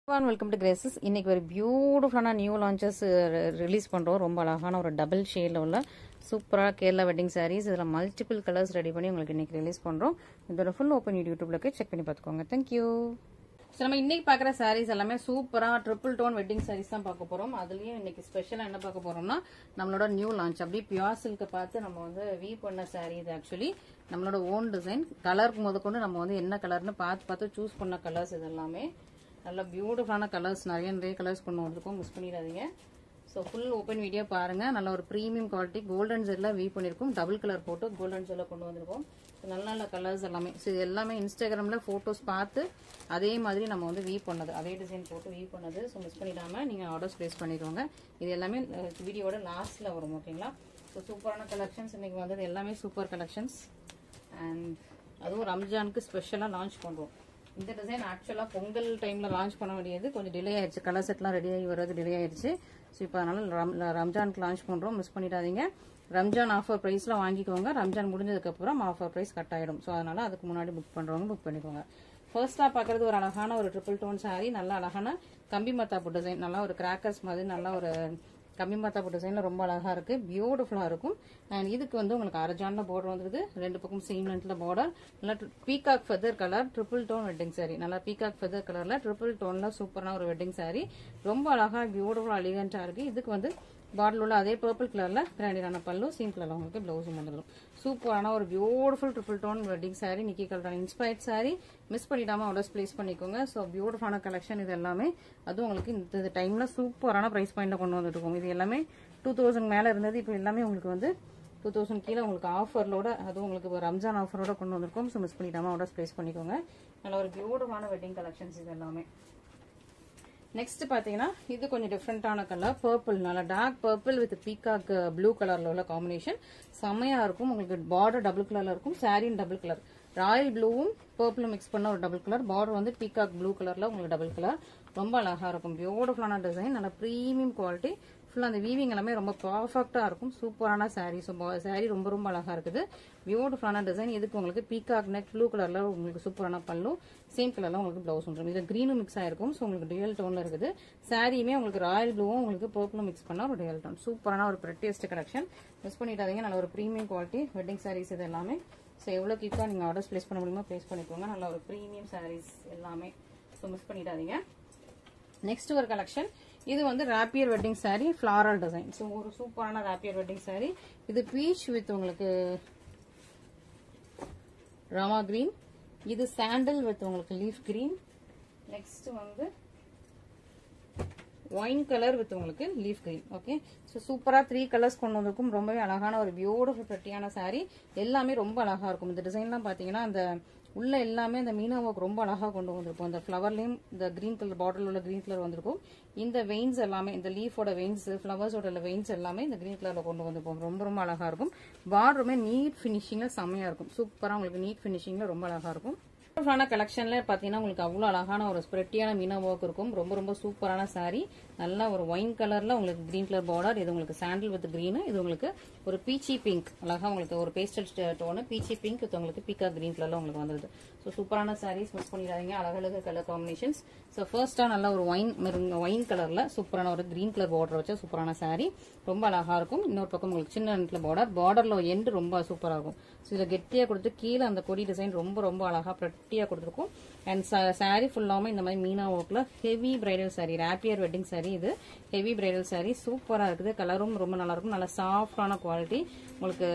Welcome to Graces. இன்னைக்கு ஒரு பியூட்டிஃபுல்லான நியூ லான்ச்சஸ் ரிலீஸ் பண்ணுறோம். ரொம்ப அழகான ஒரு டபுள் ஷேடில் உள்ள சூப்பராக கேரளா வெட்டிங் சாரீஸ். இதில் மல்டிபிள் கலர்ஸ் ரெடி பண்ணி உங்களுக்கு இன்னைக்கு ரிலீஸ் பண்ணுறோம். இதோட ஃபுல் ஓப்பன் யூடியூப்ல செக் பண்ணி பார்த்துக்கோங்க. தேங்க்யூ. ஸோ நம்ம இன்னைக்கு பார்க்குற சாரீஸ் எல்லாமே சூப்பராக ட்ரிபிள் டோன் வெட்டிங் சாரீஸ் தான் பார்க்க போகிறோம். அதுலேயும் இன்னைக்கு ஸ்பெஷலாக என்ன பார்க்க போகிறோம்னா நம்மளோட நியூ லான்ச் அப்படியே பியூர் சில்கை பார்த்து நம்ம வந்து வீவ் பண்ண சாரீ. இது ஆக்சுவலி நம்மளோட ஓன் டிசைன். கலருக்கு முதற்கொண்டு நம்ம வந்து என்ன கலர்னு பார்த்து சூஸ் பண்ண கலர்ஸ். இது எல்லாமே நல்ல பியூட்டிஃபுல்லான கலர்ஸ், நிறைய கலர்ஸ் கொண்டு வந்திருக்கோம். மிஸ் பண்ணிடாதீங்க. ஸோ ஃபுல் ஓப்பன் வீடியோ பாருங்க. நல்ல ஒரு ப்ரீமியம் குவாலிட்டி கோல்டன் ஜெல்ல வீவ் பண்ணியிருக்கோம். டபுள் கலர் போட்டு கோல்டன் ஜெல்ல கொண்டு வந்திருக்கோம். நல்ல நல்ல கலர்ஸ் எல்லாமே. ஸோ இது எல்லாமே இன்ஸ்டாகிராமில் ஃபோட்டோஸ் பார்த்து அதே மாதிரி நம்ம வந்து வீவ் பண்ணது, அதே டிசைன் போட்டு வீவ் பண்ணது. ஸோ மிஸ் பண்ணிடாம நீங்கள் ஆர்டர்ஸ் ப்ளேஸ் பண்ணிக்கோங்க. இது எல்லாமே வீடியோட லாஸ்ட்டில் வரும். ஓகேங்களா? ஸோ சூப்பரான கலெக்ஷன்ஸ் இன்னைக்கு வந்தது எல்லாமே சூப்பர் கலெக்ஷன்ஸ். அண்ட் அதுவும் ரம்ஜானுக்கு ஸ்பெஷலாக லான்ச் பண்ணுறோம். இந்த டிசைன் ஆக்சுவலாக பொங்கல் டைமில் லான்ச் பண்ண வேண்டியது கொஞ்சம் டிலே ஆயிடுச்சு. கலர் செட்லாம் ரெடி ஆகி வர்றது டிலே ஆயிடுச்சு. ஸோ இப்போ அதனால ரம்ஜானுக்கு லான்ச் பண்ணுறோம். மிஸ் பண்ணிடாதீங்க. ரம்ஜான் ஆஃபர் ப்ரைஸில் வாங்கிக்கோங்க. ரம்ஜான் முடிஞ்சதுக்கப்புறம் ஆஃபர் ப்ரைஸ் கட் ஆகிடும். ஸோ அதனால அதுக்கு முன்னாடி புக் பண்ணுறவங்க புக் பண்ணிக்கோங்க. ஃபர்ஸ்ட்டாக பார்க்குறது ஒரு அழகான ஒரு ட்ரிபிள் டோன் சாரீ. நல்ல அழகான கம்பி மத்தாப்பு டிசைன். நல்லா ஒரு கிராக்கர்ஸ் மாதிரி நல்லா ஒரு கம்பி மத்தாப்பு டிசைன்ல ரொம்ப அழகா இருக்கு. பியூட்டிஃபுல்லா இருக்கும். அண்ட் இதுக்கு வந்து உங்களுக்கு அரஜான்ல பார்டர் வந்துருது. ரெண்டு பக்கம் சேம் லென்த்ல பார்டர். நல்லா peacock feather colour triple tone wedding sari. நல்லா பீகாக் ஃபெதர் கலர்ல ட்ரிபிள் டோன்ல சூப்பரான ஒரு வெட்டிங் சாரி. ரொம்ப அழகா பியூட்டிஃபுல் எலிகண்டா இருக்கு. இதுக்கு வந்து பார்டர் உள்ள அதே பர்பிள் கலர்ல கிராண்டியான பல்லு, சேம் கலர்ல உங்களுக்கு பிளவுஸும் வந்துடும். சூப்பரான ஒரு beautiful triple tone wedding sari. நிக்கி கலர் இன்ஸ்பயர்ட் சாரி. மிஸ் பண்ணிடாம ஆர்டர்ஸ் பிளேஸ் பண்ணிக்கோங்க. ஸோ பியூட்டிஃபுல்லான கலெக்ஷன் இது எல்லாமே. அதுவும் உங்களுக்கு இந்த டைம்ல சூப்பரான பிரைஸ் பாயிண்ட்ல கொண்டு வந்துருக்கோம். இது எல்லாமே 2000 மேல இருந்தது. இப்போ எல்லாமே உங்களுக்கு வந்து 2000 கீழே உங்களுக்கு ஆஃபர்லோட, அதுவும் உங்களுக்கு ரம்ஜான் ஆஃபரோட கொண்டு வந்திருக்கோம். ஸோ மிஸ் பண்ணிடாம ஆர்டர்ஸ் பிளேஸ் பண்ணிக்கோங்க. நல்ல ஒரு பியூட்டிஃபுல்லான வெட்டிங் கலெக்ஷன்ஸ் இது எல்லாமே. நெக்ஸ்ட் பாத்தீங்கன்னா இது கொஞ்சம் டிஃப்ரெண்டான கலர் பர்பிள். நல்லா dark purple with peacock blue கலர்ல உள்ள காம்பினேஷன் செம்மையா இருக்கும். உங்களுக்கு பார்டர் டபுள் கலர்ல இருக்கும். சாரியும் டபுள் கலர். ராயல் ப்ளூவும் பர்பிளும் மிக்ஸ் பண்ண ஒரு டபுள் கலர். பார்டர் வந்து பீகாக் ப்ளூ கலர்ல உங்களுக்கு டபுள் கலர். ரொம்ப அழகா இருக்கும். பியூட்டிஃபுல்லான டிசைன். நல்ல ப்ரீமியம் குவாலிட்டி. ஃபுல்லாக அந்த வீவிங் எல்லாமே ரொம்ப பர்ஃபெக்டா இருக்கும். சூப்பரான சாரீ. சாரீ ரொம்ப ரொம்ப அழகா இருக்குது. பியூட்டிஃபுல்லான டிசைன். இதுக்கு உங்களுக்கு பீகாக் நெக் ப்ளூ கலர்ல உங்களுக்கு சூப்பரான பல்லு, சேம் கலர்ல உங்களுக்கு பிளவுஸ் வந்துடும். இது கிரீனும் மிக்ஸ் ஆயிருக்கும். ஸோ உங்களுக்கு டுயல் டோன்ல இருக்குது. சாரியுமே உங்களுக்கு ராயல் ப்ளூவும் உங்களுக்கு பர்பிளும் மிக்ஸ் பண்ண ஒரு டுயல் டோன். சூப்பரான ஒரு பிரெட்டியஸ்ட் கலெக்ஷன். மிஸ் பண்ணிடாதீங்க. நல்ல ஒரு ப்ரீமியம் குவாலிட்டி வெட்டிங் சாரீஸ் இது எல்லாமே. ஸோ எவ்வளோ கிக்கா நீங்க ஆர்டர்ஸ் பிளேஸ் பண்ண முடியுமோ பிளேஸ் பண்ணிக்கோங்க. நல்ல ஒரு ப்ரீமியம் சாரீஸ் எல்லாமே. ஸோ மிஸ் பண்ணிடாதீங்க. நெக்ஸ்ட் ஒரு கலெக்ஷன். இது வந்து rapier wedding sorry, floral design. So ஒரு சூப்பரான ராப்பியர் வெட்டிங் சாரி. இது பீச் வித் உங்களுக்கு ராமா கிரீன். இது சாண்டல் வித் உங்களுக்கு லீஃப் கிரீன். நெக்ஸ்ட் வந்து ஒயின் கலர் வித் உங்களுக்கு லீஃப் கிரீன். ஓகே. ஸோ சூப்பரா 3 கலர்ஸ் கொண்டு வந்திருக்கும். ரொம்பவே அழகான ஒரு பியூட்டிஃபுல் பிரெட்டியான சாரி. எல்லாமே ரொம்ப அழகா இருக்கும். இந்த டிசைன்லாம் பாத்தீங்கன்னா அந்த உள்ள எல்லாமே அந்த மீனா ஒர்க் ரொம்ப அழகா கொண்டு வந்திருக்கும். அந்த ஃபிளவர்லயும் இந்த கிரீன் கலர் பார்டர்ல உள்ள கிரீன் கலர் வந்திருக்கும். இந்த வெயின்ஸ் எல்லாமே இந்த லீஃபோட வெயின்ஸ், ஃபிளவர்ஸோட வெயின்ஸ் எல்லாமே இந்த கிரீன் கலர்ல கொண்டு வந்திருப்போம். ரொம்ப ரொம்ப அழகா இருக்கும். பார்டருமே நீட் பினிஷிங்ல செம்மையா இருக்கும். சூப்பரா உங்களுக்கு நீட் பினிஷிங்ல ரொம்ப அழகா இருக்கும். கலெக்ஷன்ல பாத்தீங்கன்னா உங்களுக்கு அவ்வளவு அழகான ஒரு ஸ்பிரெட்டியான மீனா ஒர்க் இருக்கும். ரொம்ப ரொம்ப சூப்பரான சாரி. நல்லா ஒரு ஒயின் கலர்ல உங்களுக்கு கிரீன் கலர் பார்டர். இது உங்களுக்கு சாண்டில் வித் கிரீன். இது உங்களுக்கு ஒரு பீச்சி பிங்க். அழகா உங்களுக்கு ஒரு pastel tone peachy pink with உங்களுக்கு பீக்கா கிரீன் கலர்ல உங்களுக்கு வந்துருது. ஸோ சூப்பரான சாரீஸ். மிஸ் பண்ணிடாதீங்க. அழகழகு கலர் காம்பினேஷன்ஸ். ஸோ ஃபர்ஸ்டா நல்லா ஒரு ஒயின் கலர்ல சூப்பரான ஒரு கிரீன் கலர் பார்டர் வச்ச சூப்பரான சாரி. ரொம்ப அழகா இருக்கும். இன்னொரு பக்கம் உங்களுக்கு சின்ன இடத்துல பார்டர்ல எண்டு ரொம்ப சூப்பரா இருக்கும். ஸோ இதை கெட்டியா கொடுத்து கீழே அந்த கொடி டிசைன் ரொம்ப ரொம்ப அழகா பிரட்டியா கொடுத்துருக்கும். அண்ட் சாரி ஃபுல்லாமே இந்த மாதிரி மீனா ஒர்க்ல heavy bridal sorry, rapier wedding sorry. இது ஹெவி பிரைடல் சாரி. சூப்பரா இருக்குது. கலரும் ரொம்ப நல்லா இருக்கும். நல்ல சாஃப்டான குவாலிட்டி. உங்களுக்கு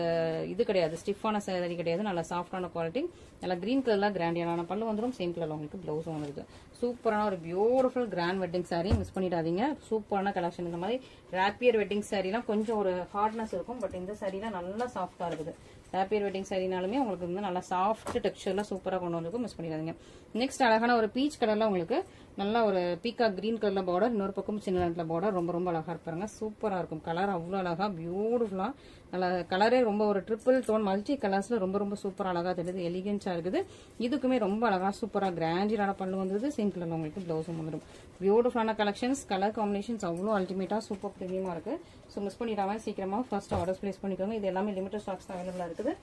இது கிடையாது, ஸ்டிஃபான சாரி கிடையாது. நல்ல சாஃப்டான குவாலிட்டி. நல்லா கிரீன் கலர்ல கிராண்டியான பல்லு வந்துடும். சேம் கலர்ல உங்களுக்கு பிளவுஸும் வந்துருக்கு. சூப்பரான ஒரு beautiful grand wedding sari. Miss பண்ணிடாதீங்க. சூப்பரான கலெக்ஷன். இந்த மாதிரி ராப்பியர் வெட்டிங் சாரிலாம் கொஞ்சம் ஒரு ஹார்ட்னஸ் இருக்கும். பட் இந்த சாரிலாம் நல்லா சாஃப்டா இருக்குது. ராப்பியர் வெட்டிங் சாரினாலுமே உங்களுக்கு வந்து நல்லா சாஃப்ட் டெக்ஸ்சர்ல சூப்பரா கொண்டு வந்திருக்கும். மிஸ் பண்ணிடாதீங்க. நெக்ஸ்ட் அழகான ஒரு பீச் கலர்ல உங்களுக்கு நல்லா ஒரு பீக்கா கிரீன் கலர்ல பார்டர். இன்னொரு பக்கம் சின்ன நேரத்துல பார்டர். ரொம்ப ரொம்ப அழகா இருப்பாங்க. சூப்பரா இருக்கும். கலர் அவ்வளவு அழகா பியூட்டிஃபுல்லா. நல்லா கலரே ரொம்ப ஒரு ட்ரிபிள் டோன் மல்டி கலர்ஸ்ல ரொம்ப ரொம்ப சூப்பரா அழகா தெரியுது. எலிகன்ஸா இருக்குது. இதுக்குமே ரொம்ப அழகா சூப்பரா கிராண்டியரான பல்லு வந்தது. சேம் கலர்ல உங்களுக்கு பிளவுஸும் வந்துடும். பியூட்டிஃபுல்லான கலெக்ஷன்ஸ். கலர் காம்பினேஷன்ஸ் அவ்வளவு அல்டிமேட்டா சூப்பர் பிரீமியமா இருக்கு. ஸோ மிஸ் பண்ணிடாம சீக்கிரமா ஃபர்ஸ்ட் ஆர்டர்ஸ் பிளேஸ் பண்ணிக்கோங்க. இது எல்லாமே லிமிடெட் ஸ்டாக்ஸ் தான் அவைலபிளா இருக்குது.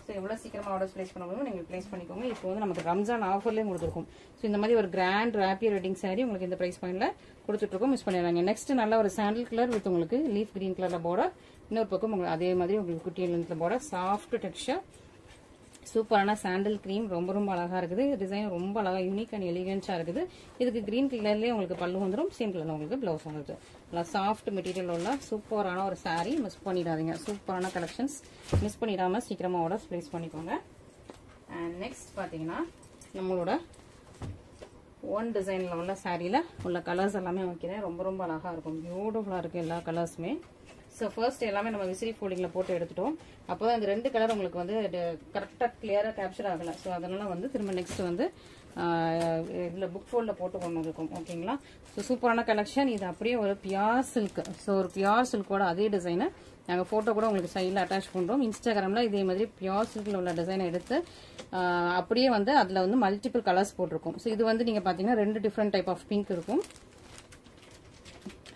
ஸோ எவ்வளோ சீக்கிரமாக ஆர்டர்ஸ் பிளேஸ் பண்ண முடியுமோ நீங்கள் பிளேஸ் பண்ணிக்கோங்க. இப்போ வந்து நமக்கு ரம்ஜான் ஆஃபர்லேயும் கொடுத்துருக்கோம். ஸோ இந்த மாதிரி ஒரு கிராண்ட் ராப்பியர் வெட்டிங் சாரி உங்களுக்கு இந்த ப்ரைஸ் பாயிண்ட்ல கொடுத்துட்ருக்கோம். மிஸ் பண்ணிடுறாங்க. நெக்ஸ்ட் நல்ல ஒரு சாண்டில் கலர் வித் உங்களுக்கு லீஃப் கிரீன் கலர்ல பார்டர். இன்னொரு பக்கம் உங்களுக்கு அதே மாதிரி உங்களுக்கு குட்டி லென்த்ல பார்டர், சாஃப்ட் டெக்ஸ்சர், சூப்பரான சாண்டல் கிரீம். ரொம்ப ரொம்ப அழகா இருக்குது. டிசைன் ரொம்ப அழகா யூனிக் அண்ட் எலிகன்ஸா இருக்குது. இதுக்கு கிரீன் கலர்லயே உங்களுக்கு பல்லு வந்துடும். சேம் கலர்ல உங்களுக்கு பிளவுஸ் வந்துருது. நல்லா சாஃப்ட் மெட்டீரியல் உள்ள சூப்பரான ஒரு சாரி. மிஸ் பண்ணிடாதீங்க. சூப்பரான கலெக்ஷன்ஸ் மிஸ் பண்ணிடாம சீக்கிரமா ஆர்டர்ஸ் பிளேஸ் பண்ணிக்கோங்க. அண்ட் நெக்ஸ்ட் பாத்தீங்கன்னா நம்மளோட ஒன் டிசைன்ல உள்ள சாரியில உள்ள கலர்ஸ் எல்லாமே வைக்கிறேன். ரொம்ப ரொம்ப அழகா இருக்கும். பியூட்டிஃபுல்லா இருக்கு எல்லா கலர்ஸுமே. ஸோ ஃபர்ஸ்ட் எல்லாமே நம்ம விசிறி ஃபோல்டிங்கில் போட்டு எடுத்துட்டோம். அப்போ இந்த ரெண்டு கலர் உங்களுக்கு வந்து கரெக்டாக கிளியராக கேப்சர் ஆகலை. ஸோ அதனால வந்து திரும்ப நெக்ஸ்ட் வந்து இதில் புக் ஃபோல்டில் போட்டு கொண்டு வந்திருக்கோம். ஓகேங்களா? ஸோ சூப்பரான கலெக்ஷன். இது அப்படியே ஒரு பியூர் சில்க். ஸோ ஒரு பியூர் சில்கோட அதே டிசைனை நாங்கள் ஃபோட்டோ கூட உங்களுக்கு சைடில் அட்டாச் பண்ணுறோம். இன்ஸ்டாகிராமில் இதே மாதிரி பியூர் சில்கில் உள்ள டிசைனை எடுத்து அப்படியே வந்து அதில் வந்து மல்டிபிள் கலர்ஸ் போட்டிருக்கோம். ஸோ இது வந்து நீங்கள் பார்த்தீங்கன்னா ரெண்டு டிஃப்ரெண்ட் டைப் ஆஃப் பிங்க் இருக்கும்.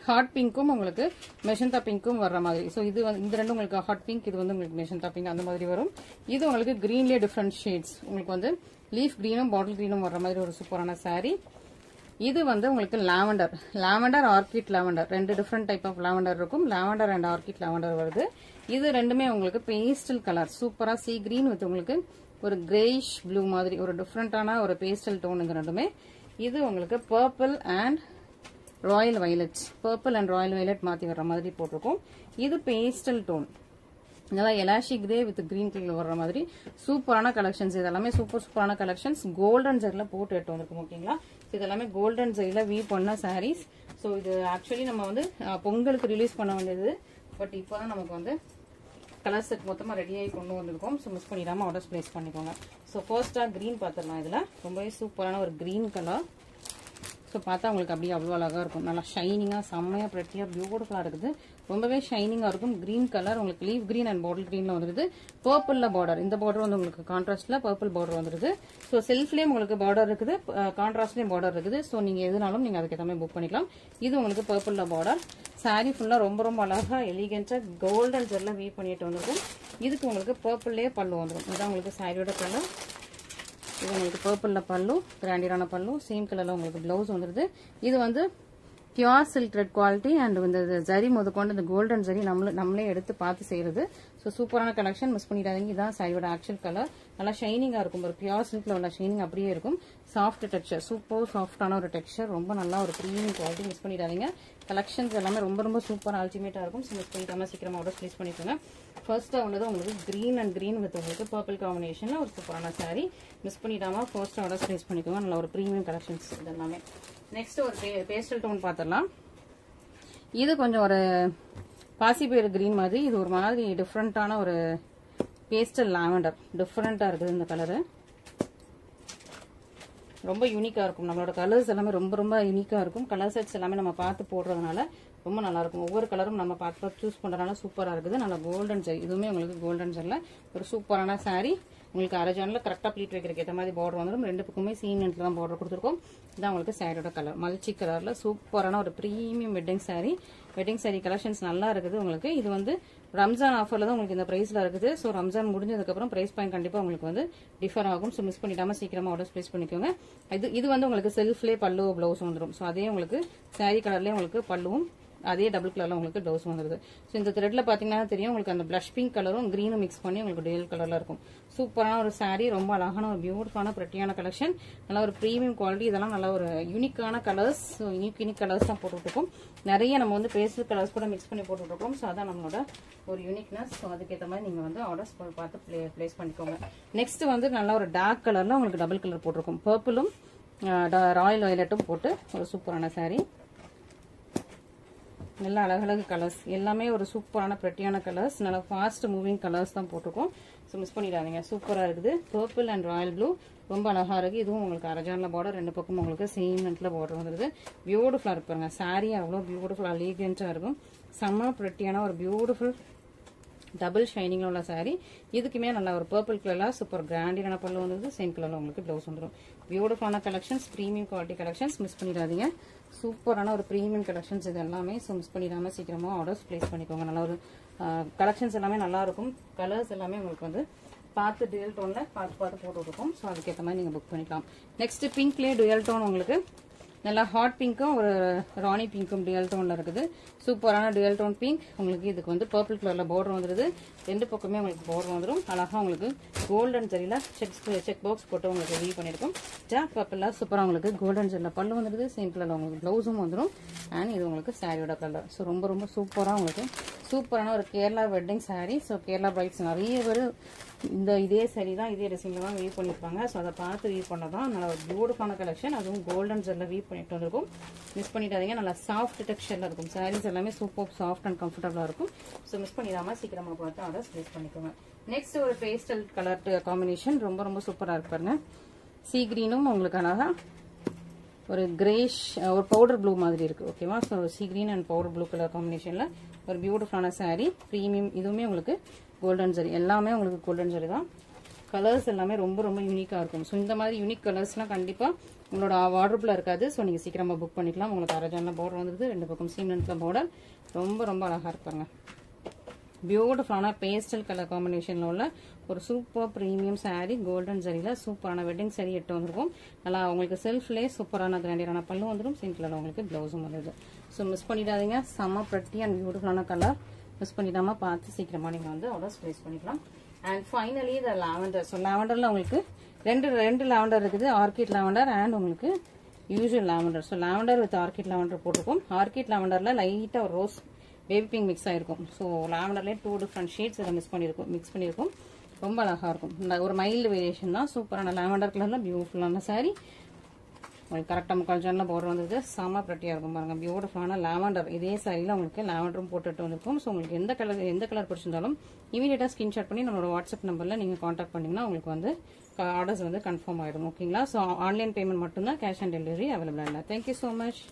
ஹாட் பிங்க்கும் உங்களுக்கு மெஷந்தா பிங்க்கும் வர்ற மாதிரி. ஸோ இது வந்து இந்த ரெண்டும் உங்களுக்கு ஹாட் பிங்க், இது வந்து உங்களுக்கு மெஷந்தா பிங்க் அந்த மாதிரி வரும். இது உங்களுக்கு கிரீன்லேயே டிஃப்ரெண்ட் ஷேட்ஸ். உங்களுக்கு வந்து லீஃப் கிரீனும் பாட்டில் கிரீனும் வர்ற மாதிரி ஒரு சூப்பரான சாரி. இது வந்து உங்களுக்கு லாவெண்டர் ஆர்கிட் லாவெண்டர், ரெண்டு டிஃப்ரெண்ட் டைப் ஆஃப் லாவெண்டர் இருக்கும். லாவெண்டர் அண்ட் ஆர்கிட் லாவெண்டர் வருது. இது ரெண்டுமே உங்களுக்கு பேஸ்டல் கலர். சூப்பரா சீ கிரீன் வித் உங்களுக்கு ஒரு கிரேஷ் ப்ளூ மாதிரி ஒரு டிஃப்ரெண்டான ஒரு பேஸ்டல் டோன். இந்த ரெண்டுமே. இது உங்களுக்கு purple and Royal violet, purple and Royal violet மாத்தி வர்ற மாதிரி போட்டிருக்கோம். இது பேஸ்டல் டோன், நல்லா எலாஷி கிரே வித் கிரீன் கலர் வர்ற மாதிரி சூப்பரான கலெக்ஷன்ஸ். இதெல்லாமே சூப்பரான கலெக்ஷன்ஸ். கோல்டன் ஜெரில போட்டு எடுத்து வந்திருக்கோம். ஓகேங்களா? இதெல்லாமே கோல்டன் ஜெரில வீவ் பண்ண சாரீஸ். ஸோ இது ஆக்சுவலி நம்ம வந்து பொங்கலுக்கு ரிலீஸ் பண்ண வேண்டியது. பட் இப்போதான் நமக்கு வந்து கலர் செட் மொத்தமாக ரெடியாகி கொண்டு வந்திருக்கோம். ஸோ மிஸ் பண்ணிடாம ஆர்டர்ஸ் பிளேஸ் பண்ணிக்கோங்க. ஸோ ஃபர்ஸ்டா கிரீன் பார்த்துடலாம். இதில் ரொம்பவே சூப்பரான ஒரு கிரீன் கலர். ஸோ பார்த்தா உங்களுக்கு அப்படியே அவ்வளோ அழகாக இருக்கும். நல்லா ஷைனிங்காக செம்மையாக ப்ரெட்டியாக பியூட்டிஃபுல்லாக இருக்குது. ரொம்பவே ஷைனிங்காக இருக்கும். கிரீன் கலர் உங்களுக்கு லீவ் கிரீன் அண்ட் பாட்டில் கிரீனில் வந்துருது. பர்பிளில் பார்டர், இந்த பார்டர் வந்து உங்களுக்கு கான்ட்ராஸ்டில் பர்பிள் பார்டர் வந்துருது. ஸோ செல்ஃப்லேயும் உங்களுக்கு பார்டர் இருக்குது, கான்ட்ராஸ்ட்லேயும் பார்டர் இருக்குது. ஸோ நீங்கள் எதுனாலும் நீங்கள் அதுக்கு எல்லாமே புக் பண்ணிக்கலாம். இது உங்களுக்கு பர்பிளில் பார்டர். சாரி ஃபுல்லாக ரொம்ப ரொம்ப அழகாக எலிகென்ட்டாக கோல்டன் ஜெரில் வீவ் பண்ணிட்டு வந்திருக்கும். இதுக்கு உங்களுக்கு பர்பிள்லேயே பல்லு வந்துடும். இதுதான் உங்களுக்கு சாரியோட கலர். இது உங்களுக்கு பர்பிள்ல பல்லு, கிராண்டியரான பல்லு, சேம் கலர்ல உங்களுக்கு பிளவுஸ் வந்துருது. இது வந்து pure silk thread quality and இந்த ஜரி முதற்கொண்டு இந்த கோல்டன் ஜரி நம்மளே எடுத்து பார்த்து செய்யறது. ஸோ சூப்பரான கலெக்ஷன். மிஸ் பண்ணிடாதீங்க. இதான் சாரியோட ஆக்சுவல் கலர். நல்லா ஷைனிங்கா இருக்கும். ஒரு பியூர் சில்க்ல உள்ள ஷைனிங் அப்படியே இருக்கும். சாஃப்ட் டெக்ஸ்சர், சூப்பர் சாஃப்டான ஒரு டெக்ஸ்சர். ரொம்ப நல்லா ஒரு ப்ரீமியம் குவாலிட்டி. மிஸ் பண்ணிடாதீங்க. கலெக்ஷன்ஸ் எல்லாமே ரொம்ப ரொம்ப சூப்பர் அல்டிமேட்டா இருக்கும். ஸோ மிஸ் பண்ணிடாம சீக்கிரமா ஆர்டர் பிளேஸ் பண்ணிக்கோங்க. ஃபர்ஸ்டா உள்ளது உங்களுக்கு கிரீன் அண்ட் கிரீன் வித் உங்களுக்கு பர்பிள் காம்பினேஷன்ல ஒரு சூப்பரான சாரி. மிஸ் பண்ணிடாம ஃபர்ஸ்ட் ஆர்டர் பிளேஸ் பண்ணிக்கோங்க. நல்ல ஒரு ப்ரீமியம் கலெக்ஷன்ஸ் இதெல்லாமே. நெக்ஸ்ட் ஒரு பேஸ்டல் டோன் பார்த்துடலாம். இது கொஞ்சம் ஒரு பாசிப்பயிறு கிரீன் மாதிரி. இது ஒரு மாதிரி டிஃப்ரெண்டான ஒரு பேஸ்டல் லாவெண்டர். டிஃப்ரெண்டா இருக்குது இந்த கலரு. ரொம்ப யூனிக்கா இருக்கும். நம்மளோட கலர்ஸ் எல்லாமே ரொம்ப ரொம்ப யூனிக்கா இருக்கும். கலர் செட்ஸ் எல்லாமே நம்ம பார்த்து போடுறதுனால ரொம்ப நல்லா இருக்கும். ஒவ்வொரு கலரும் நம்ம பார்த்து சூஸ் பண்றதுனால சூப்பரா இருக்குது. நல்லா கோல்டன் ஜெல், இதுவுமே உங்களுக்கு கோல்டன் ஜெல்ல ஒரு சூப்பரான சாரி. உங்களுக்கு அரஜான்ல கரெக்டா ப்ளீட் வைக்கிறதுக்கு ஏற்ற மாதிரி பார்டர் வந்துடும். ரெண்டு பக்கமே சீன் நெட்ல தான் பார்டர் கொடுத்துருக்கோம். இதான் உங்களுக்கு சாரியோட கலர். மல்டி கலர்ல சூப்பரான ஒரு premium wedding sorry. Wedding sorry collections நல்லா இருக்குது உங்களுக்கு. இது வந்து ரம்ஜான் ஆஃபர்ல தான் உங்களுக்கு இந்த பிரைஸ்ல இருக்குது. ஸோ ரம்ஜான் முடிஞ்சதுக்கு அப்புறம் பிரைஸ் பாயிண்ட் கண்டிப்பா உங்களுக்கு வந்து டிஃபர் ஆகும். ஸோ மிஸ் பண்ணிடாம சீக்கிரமா ஆர்டர் பிளேஸ் பண்ணிக்கோங்க. இது வந்து உங்களுக்கு செல்ஃப்லேயே பல்லு பிளவுஸ் வந்துடும். ஸோ அதே உங்களுக்கு சாரி கலர்லேயே உங்களுக்கு பல்லுவும் அதே டபுள் கலர்ல உங்களுக்கு பிளவுஸ் வந்துருது. ஸோ இந்த த்ரெட்ல பாத்தீங்கன்னா தெரியும் உங்களுக்கு அந்த பிளஷ் பிங்க் கலரும் கிரீனும் மிக்ஸ் பண்ணி உங்களுக்கு டேல் கலர்ல இருக்கும். சூப்பரான ஒரு சாரி. ரொம்ப அழகான ஒரு பியூட்டிஃபுல்லான பிரெட்டியான கலெக்ஷன். நல்ல ஒரு பிரீமியம் குவாலிட்டி. இதெல்லாம் நல்ல ஒரு யூனிக்கான கலர்ஸ். யூனிக் கலர்ஸ் தான் போட்டுருக்கோம். நிறைய நம்ம வந்து பேஸ்டல் கலர்ஸ் கூட மிக்ஸ் பண்ணி போட்டுருக்கோம். ஸோ அதான் நம்மளோட ஒரு யூனிக்னஸ். ஸோ அதுக்கேற்ற மாதிரி நீங்க வந்து ஆர்டர்ஸ் பார்த்து பிளேஸ் பண்ணிக்கோங்க. நெக்ஸ்ட் வந்து நல்ல ஒரு டார்க் கலர்ல உங்களுக்கு டபுள் கலர் போட்டிருக்கும். பர்பிளும் ராயல் வயலட்டும் போட்டு ஒரு சூப்பரான சாரி. நல்ல அழகழகு கலர்ஸ் எல்லாமே ஒரு சூப்பரான பிரெட்டியான கலர்ஸ். நல்ல ஃபாஸ்ட் மூவிங் கலர்ஸ் தான் போட்டிருக்கோம். ஸோ மிஸ் பண்ணிடாதீங்க. சூப்பரா இருக்குது. பர்பிள் அண்ட் ராயல் ப்ளூ ரொம்ப அழகா இருக்கு. இதுவும் உங்களுக்கு அரஜான்ல பார்டர், ரெண்டு பக்கம் உங்களுக்கு சேம் நெட்ல பார்டர் வந்துருது. பியூட்டிஃபுல்லா இருப்பாங்க. சாரி அவ்வளோ பியூட்டிஃபுல் எலிகென்ட்டா இருக்கும். செம்ம பிரெட்டியான ஒரு பியூட்டிஃபுல் டபுள் ஷைனிங்ல உள்ள சாரி. இதுக்குமே நல்ல ஒரு பர்பிள் கலர்ல சூப்பர் கிராண்டியான பல்லு வந்து சேம் கலர்ல உங்களுக்கு பிளவுஸ் வந்துடும். பியூட்டிஃபுல்லான collections, premium quality collections. Miss பண்ணிடாதீங்க. சூப்பரான ஒரு பிரீமியம் கலெக்ஷன்ஸ் இது எல்லாமே. ஸோ மிஸ் பண்ணிடாம சீக்கிரமா ஆர்டர்ஸ் பிளேஸ் பண்ணிக்கோங்க. நல்ல ஒரு கலெக்ஷன்ஸ் எல்லாமே நல்லா இருக்கும். கலர்ஸ் எல்லாமே உங்களுக்கு வந்து பார்த்து டுயல் டோனில் பார்த்து போட்டுருக்கோம். ஸோ அதுக்கேற்ற மாதிரி நீங்கள் புக் பண்ணிக்கலாம். நெக்ஸ்ட் பிங்க்லேயே டுயல் டோன் உங்களுக்கு நல்லா ஹாட் பிங்க்கும் ஒரு ராணி பிங்க்கும் டுயல் டோனில் இருக்குது. சூப்பரான டுயல் டோன் பிங்க். உங்களுக்கு இதுக்கு வந்து பர்பிள் கலரில் பார்டர் வந்துடுது. ரெண்டு பக்கமே உங்களுக்கு பார்டர் வந்துடும். அழகாக உங்களுக்கு கோல்டன் ஜரியில் செக் பாக்ஸ் போட்டு உங்களுக்கு வீவ் பண்ணியிருக்கும். ஜாக் பர்பிளில் சூப்பராக உங்களுக்கு கோல்டன் ஜரியில் பல்லு வந்துடுது. சேம் கலரில் உங்களுக்கு ப்ளவுஸும் வந்துடும். அண்ட் இது உங்களுக்கு சாரியோட கலர். ஸோ ரொம்ப சூப்பராக உங்களுக்கு சூப்பரான ஒரு Kerala wedding sari. So Kerala brides நிறைய பேர் இதே சாரி தான் இதே டிசைனில் தான் வீவ் பண்ணியிருப்பாங்க. ஸோ அதை பார்த்து வீவ் பண்ணதான் நல்ல ஒரு பியூட்டிஃபான கலெக்ஷன். அதுவும் கோல்டன் ஜெல்ல வீவ் பண்ணிட்டு வந்திருக்கும். மிஸ் பண்ணிடாதீங்க. நல்லா சாஃப்ட் டெக்ஸ்சரில் இருக்கும். சாரீஸ் எல்லாமே சூப்பர் சாஃப்ட் அண்ட் கம்ஃபர்டபுளாக இருக்கும். ஸோ மிஸ் பண்ணிடாமல் சீக்கிரமாக பார்த்து ஆர்டர்ஸ் ப்ளேஸ் பண்ணிக்கோங்க. நெக்ஸ்ட் ஒரு பேஸ்டல் கலர் காம்பினேஷன் ரொம்ப சூப்பராக இருக்கு பாருங்க. சீ கிரீனும் உங்களுக்கு அழகா ஒரு கிரேஷ் ஒரு பவுடர் ப்ளூ மாதிரி இருக்கு. ஓகேவா? So sea green and powder blue colour காம்பினேஷன்ல ஒரு பியூட்டிஃபுல்லான சாரீ. ப்ரீமியம். இதுவுமே உங்களுக்கு கோல்டன் ஜரி. எல்லாமே உங்களுக்கு கோல்டன் ஜரி தான். கலர்ஸ் எல்லாமே ரொம்ப யூனிக்காக இருக்கும். ஸோ இந்த மாதிரி யூனிக் கலர்ஸ்லாம் கண்டிப்பாக உங்களோட வார்ட்ரோப்ல இருக்காது. ஸோ நீங்கள் சீக்கிரமாக புக் பண்ணிக்கலாம். உங்களுக்கு அரஜானில் பார்டர் வந்துருது. ரெண்டு பக்கம் சீமெண்ட்ல பார்டர் ரொம்ப அழகாக இருப்பாங்க. பியூட்டிஃபுல்லான பேஸ்டல் கலர் காம்பினேஷன்ல உள்ள ஒரு சூப்பர் ப்ரீமியம் சாரீ. கோல்டன் ஜரியில் சூப்பரான வெட்டிங் சாரீ எட்டு வந்திருக்கும். நல்லா உங்களுக்கு செல்ஃப்லேயே சூப்பரான கிராண்டியரான பல்லு வந்துடும். சேம் கலர் உங்களுக்கு ப்ளவுஸும் வந்துடுது. ஸோ மிஸ் பண்ணிடாதீங்க. செம்ம ப்ரெட்டி அண்ட் பியூட்டிஃபுல்லான கலர். மிஸ் பண்ணிடாம பார்த்து சீக்கிரமா நீங்க வந்து ஆர்டர்ஸ் பிளேஸ் பண்ணிக்கலாம். And finally the lavender. So லாவெண்டர்ல உங்களுக்கு ரெண்டு லாவெண்டர் இருக்குது. ஆர்கிட் லாவெண்டர் அண்ட் உங்களுக்கு usual lavender. So lavender with orchid lavender போட்டிருக்கும். ஆர்கிட் லாவெண்டர்ல லைட்டா ஒரு ரோஸ் பேபி பிங்க் மிக்ஸ் ஆயிருக்கும். ஸோ லாவெண்டர்லேயே 2 டிஃப்ரெண்ட் ஷேட்ஸ் இதை மிக்ஸ் பண்ணியிருக்கும். ரொம்ப அழகா இருக்கும். ஒரு மைல்டு வேரியேஷன் தான். சூப்பரான லாவெண்டர் கலர்ல பியூட்டிஃபுல்லான சாரீ. உங்களுக்கு கரெக்டாக முக்கால் ஜானில் பார்டர் வந்துருக்கு. செம்ம ப்ரெட்டியாக இருக்கும் பாருங்க. பியூட்டிஃபுல்லான லாவெண்டர். இதே சாரியில் உங்களுக்கு லாவெண்டரும் போட்டுட்டு வந்திருக்கும். ஸோ உங்களுக்கு எந்த கலர் பிடிச்சிருந்தாலும் இமீடியட்டாக ஸ்கிரீன்ஷாட் பண்ணி நம்மளோட வாட்ஸ்அப் நம்பரில் நீங்கள் காண்டாக்ட் பண்ணிங்கன்னா உங்களுக்கு வந்து ஆர்டர்ஸ் வந்து கன்ஃபார்ம் ஆகிடும். ஓகேங்களா? ஸோ ஆன்லைன் பேமெண்ட் மட்டும்தான், கேஷ் ஆன் டெலிவரி அவைலபிளாக இல்லை. Thank you so much.